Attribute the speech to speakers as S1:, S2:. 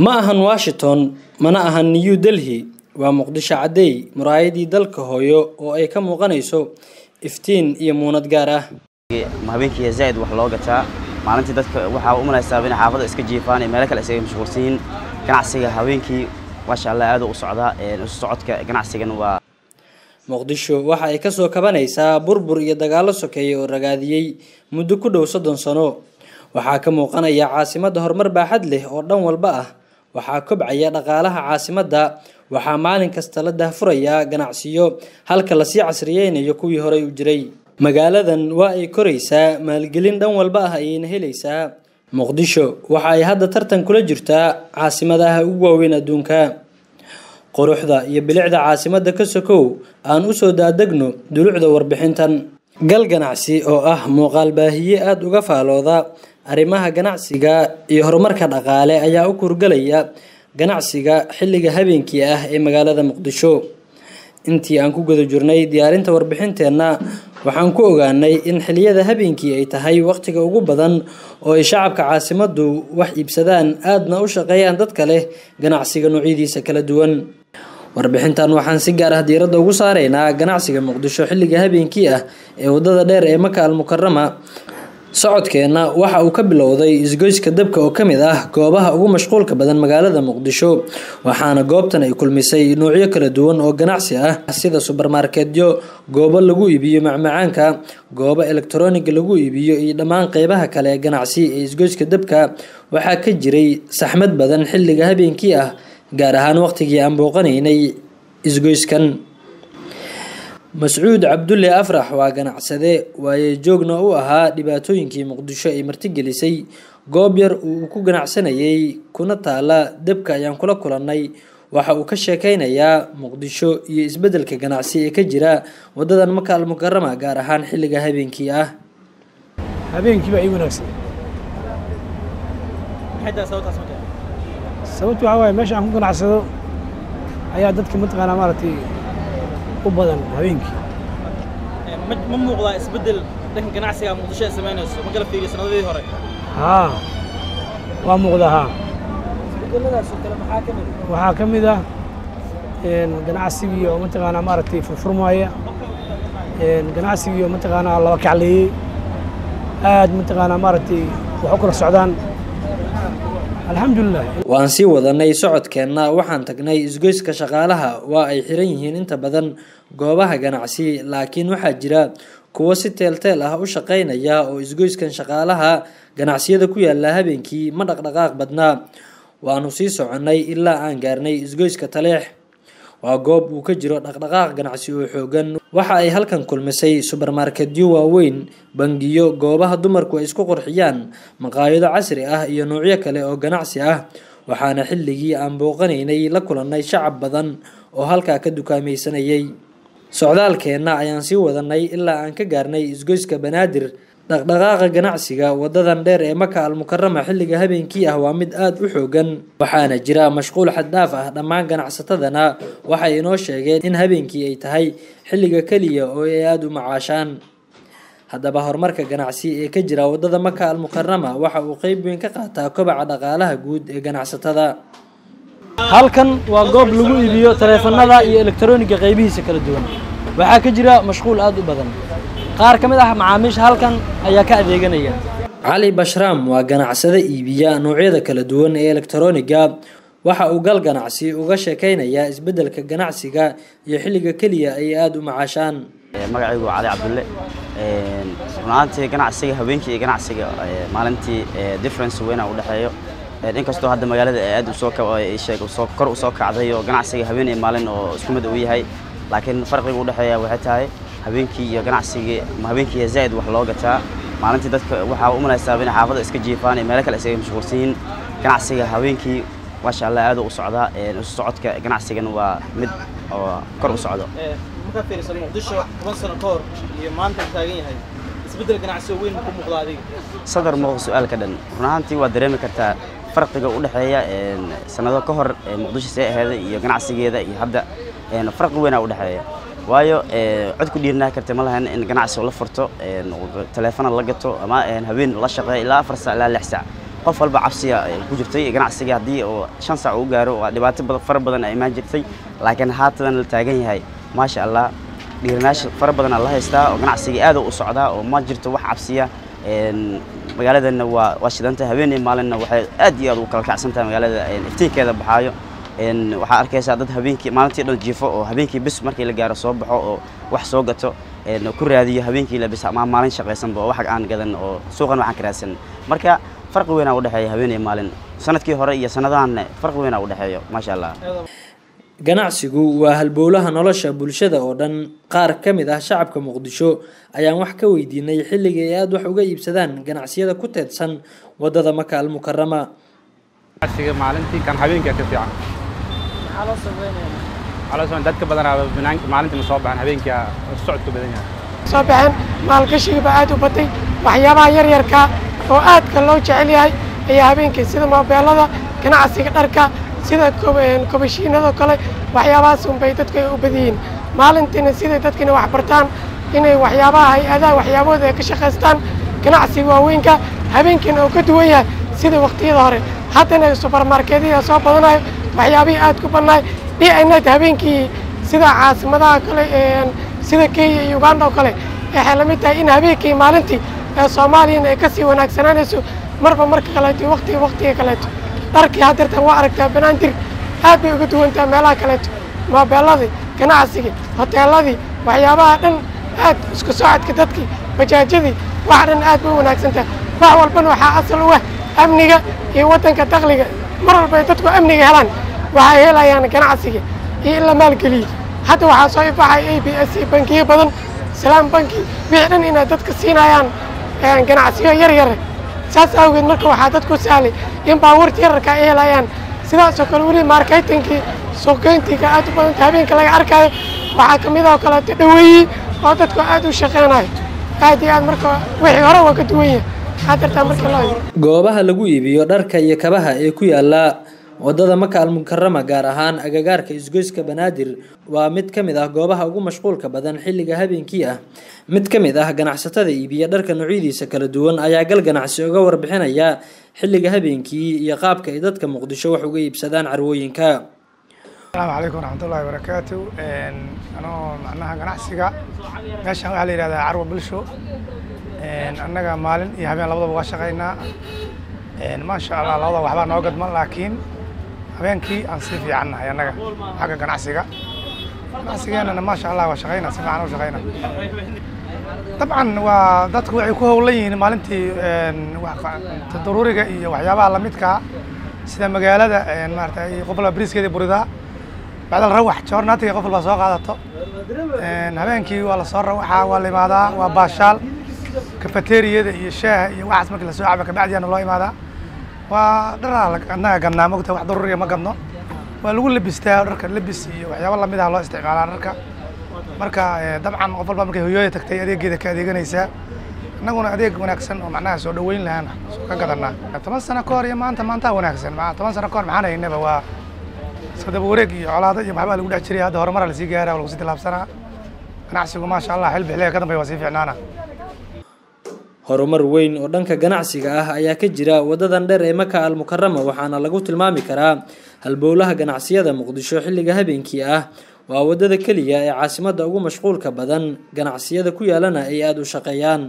S1: ma ahan Washington mana ahan New Delhi waa Muqdisho caday muraayadii dalka hooyo oo ay ka muuqanayso iftiin iyo muunad gaar ah
S2: habeenkii zaid wax loo gataa maalintii dadka waxa u malaysaa in xaafada iska jiifaan meel kale isaga mashquulsan ganacsiga habeenkii masha Allah aad u socda socodka ganacsigan waa
S1: Muqdisho waxa ay ka soo kabanaysaa burbur iyo dagaalo sokeeyay oo ragaadiyay muddo ku dhow 30 sano waxa ka muuqanaya caasimada horumar baaxad leh oo dhan walba ah waxa kobcaya dhaqaalaha caasimada waxa maalin kasta la daahfuraya ganacsiyo halka la sii casriyeynayo kuwii hore u jiray magaaladan waa ay koraysaa maalgelin dhan walba ah ay helaysaa Muqdisho waxa ay hadda tartan kula jirtaa caasimadaha ugu waaweyn adduunka quruxda iyo bilicda caasimada ka sokow aan u soo daadagno dulucda warbixintan gal ganacsi oo ah muuqaal baahiye aad uga faalooda arrimaha ganacsiga iyo horumarka dhaqaale ayaa u kurgalaya ganacsiga xilliga habeenkii ah ee magaalada Muqdisho intii aan ku guda jirnay diyaarinta warbixinteena waxaan ku ogaanay in xilliyada habeenkii ay tahay waqtiga ugu badan oo ay shacabka caasimadu wax iibsadaan aadna u shaqeeyaan dadka leh ganacsiga noocyadiisa kala duwan warbixintan waxaan si gaar ah diiradda ugu saareynaa ganacsiga Muqdisho xilliga habeenkii ah ee wadada dheer ee Maka al-Mukarrama socodkeena waxa uu ka bilowday isgoyska dabka oo kamid ah goobaha ugu mashquulka badan magaalada Muqdisho waxaana goobtan ay kulmisay noocyo kala duwan oo ganacsi ah sida supermarketyo goobo lagu iibiyo macmacaanka goobo elektaroonig lagu iibiyo iyo dhammaan qaybaha kale ee ganacsi ee isgoyska dabka waxa ka jiray saxmad badan xilliga habeenkii ah gaar ahaan waqtigii aan booqanaynay isgoyskan Mas'uud Abdulle Afrax waa ganacsade waaye joogna u ahaa dhibaatooyinkii Muqdisho ay martigelisay goob yar uu ku ganacsanayay kuna taala dabka ayaan kula kulanay waxa uu ka sheekaynayaa Muqdisho iyo isbedelka ganacsi ee ka jira wadadan Maka al-Mukarrama gaar ahaan xilliga habeenkii ah
S3: habeenkii baa wanaagsan sababtu waxa waaye meesha aan ku ganacsado ayaa dadka mataqaana maartay u badan habeenkii
S4: ma muuqda isbedel dhanka ganacsiga Muqdisho ay sameynayso ma kala fiiriyo sanadadii hore
S3: waa muuqda
S4: isbedeladaas oo kale
S3: waxaa kamid ah ganacsiga oo mataqaana maartay furfurmaya ganacsiga oo mataqaana laba kacleeyay aad mataqaana maartay wax kala socdaan alxamdulillah
S1: waan sii wadanay socodkeena waxaan tagnay isgoyska shaqaalaha waa ay xiran yihiin inta badan goobaha ganacsi laakiin waxa jira kuwa si teel ah u shaqeynaya oo isgoyskan shaqaalaha ganacsiyada ku yaala habeenkii ma dhaqdhaqaaq badna waanu sii soconay ilaa aan gaarnay isgoyska Taleex waa goob uu ka jiro dhaqdhaqaaq ganacsi oo xoogan waxa ay halkan kulmisay supermarketyo waaweyn bangiyo goobaha dumarku ay isku qurxiyaan maqaayado casri ah iyo noocyo kale oo ganacsi ah waxaana xilligii aan booqanaynay la kulanay shacab badan oo halka ka dukaamaysanayay socdaalkeena ayaan sii wadanay ilaa aan ka gaarnay isgoyska Banaadir dhaqdhaqaaqa ganacsiga wadadan dheer ee Maka al-Mukarrama xilliga habeenkii ah waa mid aad u xoogan waxaana jira mashquul xad dhaaf ah dhammaan ganacsatadana waxay inoo sheegeen in habeenkii ay tahay xilliga kaliya oo ay aad u macaashaan haddaba horumarka ganacsi ee ka jira wadada Maka al-Mukarrama waxa uu qayb weyn ka qaataa kobaca dhaqaalaha guud ee ganacsatada halkan waa goob lagu iibiyo taleefanada iyo elektarooniga qaybihiisa kala duwan waxa ka jira mashquul aad u badan qaar kamid ah macaamiisha halkan ayaa ka adeeganaya Ali Bashram waa ganacsade iibiya noocyada kala duwan ee elektarooniga waxa uu gal ganacsi uga sheekaynayaa isbedelka ganacsiga iyo xilliga kaliya ay aad u macaashaan
S2: magacaygu Ali Abdulle runtii ganacsiga habeenkii ganacsiga maalintii difference weyn u dhaxeeyo inkastoo hadda magaalada aad u soo kor u soo kacday oo ganacsiga habeen iyo maalin oo isku mid u yahay laakiin farqiga u dhaxeeya waxa tahay habeenkii iyo ganacsiga habeenkii zaid wax loo gataa maalintii dadka waxa u malaysaa in xaafada iska jiifaan meel kale isaga mashquulsan ganacsiga habeenkii masha Allah aad u socda socodka ganacsigan waa mid oo kor u socdo
S4: marka fiiriso Muqdisho 10 sano ka hor iyo maanta taagan yahay isbedel ganacsi weyn ku muuqda adiga
S2: sadar ma su'aal ka dhan runtii waa dareemi kartaa farqiga u dhaxeeya sanado ka hor Muqdisho see ahayd iyo ganacsigeeda iyo hadda farqi weyn u dhaxeeya waayo cid ku dhiirnaa kartay ma lahayn in ganacsi la furto telefoon la gato ama habeen la shaqeeyo ilaa 4 saac ilaa 6 saac qof walba cabsiya ku jirtay ganacsiga haddii oo 5 saac uu gaaro waa dhibaato fara badan ay imaan jirtay laakiin haatan la taagan yahay maasha Allah dhiirnaash fara badan Allah haystaa oo ganacsiga aad u socdaa oo ma jirto wax cabsiya magaaladana waa shidanta habeenay maalinna waxay aad iyo aad u kala kacsantahay magaalada iftiinkeeda baxaayo waxa arkaysaa dad habeenkii maalintii dhan jiifo oo habeenkii bis markii la gaaro soo baxo oo wax soo gato ku raadiyo habeenkii la bis ama maalin shaqaysan oo wax aan gadan oo suuqan waxaan ka raadsan marka farq weyn u dhaxeeya habeenay maalin sanadkii hore iyo sanadahan farq weyn u dhaxeeyo maasha Allah
S1: ganacsigu waa halbowlaha nolosha bulshada oo dhan qaar kamid ah shacabka Muqdisho ayaan wax ka weydiinay xilliga ay aad wax uga iibsadaan ganacsiyada ku teedsan wadada Maka al-Mukarrama
S5: ganacsiga maalintii kan habeenkii ka fiican
S4: على صوبنا
S5: على سبيل dadka badan maalintii soo baxan habeenkii socodka badan yahay
S6: soo baxan maalgashiga aad u batay waxyaabaha yar yarka oo aad ka loo jecel yahay ayaa habeenkii sida moobilada ganacsiga dharka sida kobashiinada kale waxyaabahaas un bay dadku u badiyeen maalintiina sida dadkina wax bartaan inay waxyaabaha hay'adaha waxyaabooda ay ka shaqeystaan ganacsiga waaweynka habeenkiina oo ka duwan yahay sida waqtiyada hore haddana supermarketyada soo badanayo waxyaabaha aad ku bannaay dhicinad habeenkii sida caasimadaha kale sida Kenya iyo Uganda kale waxay la mid tahay in habeenkii maalintii Soomaaliya ay ka sii wanaagsanaaneeso marba marka kale waqtiga kale dharkii hadirta waa aragtaa banaantir aad bay uga duwantaa meelaha kale moobilada ganacsiga hoteeladii waxyaabaha dhan aad isku socodka dadkii bajaajadii wax dhan aad bay wanaagsantaa wax walbana waxa asal u ah amniga iyo wadanka dakhliga mar walba dadku amniga helaan waxay helayaan ganacsiga iyo la maalgeliyo hadda waxa soo ifaxay ABS bankiyo badan Salaam banki wixii in dadka siinayaan ganacsiyo yar yar saas awgeed marka waxa dadku saalay in baawarta yarka ay helayaan sidaas oo kale wali marketingki suuqeyntiga aad u badan habeenka laga arkayo waxa kamid ah kala dhaweeyay oo dadku aad u shaqeynay aad iyo aad marka wixii hore waa ka duwan yahay hadarta marka la
S1: goobaha lagu iibiyo dharka iyo kabaha ee ku yaala wadada Maka al-Mukarrama gaar ahaan agagaarka isgoyska Banaadir waa mid kamid ah goobaha ugu mashquulka badan xilliga habeenkii ah mid kamid ah ganacsatada iibiya dharka noocyadiisa kala duwan ayaa gal ganacsi uga warbixinaya xilliga habeenkii iyo qaabka ay dadka Muqdisho wax uga iibsadaan carwooyinka
S3: Assalaamu alaykum warahmatullaahi wabarakaatuh anoo macnaha ganacsiga meeshan waxa la yiraahdaa carwo bulsho annaga maalin iyo habeen labadaba waa shaqeynaa ma sha Allah labada waxba noo gadman laakiin habeenkii aan si fiican nahay annaga xagga ganacsigeena ma sha Allah waa shaqeynaa si fiican u shaqeynaa طبعا waa dadku waxay ku howlan yihiin maalintii wax daruuriga iyo waxyaabaha la midka sida magaalada maartay qof walba bariiskeeda burida بعد الروح جورناتي قفل بساقة habeenkii waa la soo rawaxaa waa la imaadaa waa baashaal kafeteriyada iyo shaaha iyo waxaas markii la soo cabo kabacdiyana loo imaadaa waa dharaa annaga gadnaa mogta wax daruuriya ma gadno waa lagu labistaa dharka labis iyo waxyaabo lamid ah loo isticmaalaa dharka marka dabcan qof walba markay hooyada tagtay adeegeeda ka adeeganaysaa annaguna adeeg wanaagsan oo macnaha soo dhaweyn lahaan ka gadanaa 10 sano ka hor iyo maanta wanaagsan 10 sano ka hor maxaan haynaba waa sadaba wareeg iyo colaado iyo waxba lagu dhax jiray hadda horumar la sii gaaraa lagu sii tilaabsanaa ganacsigu ma sha Allah xil bixilay ka dambeeyay waa sii fiicnaana
S1: horumar weyn oo dhanka ganacsiga ah ayaa ka jira wadadan dheer ee Maka al-Mukarrama waxaana lagu tilmaami karaa halbowlaha ganacsiyada Muqdisho xilliga habeenkii ah waa wadada kaliya ee caasimadda ugu mashquulka badan ganacsiyada ku yaalana ay aad u shaqeeyaan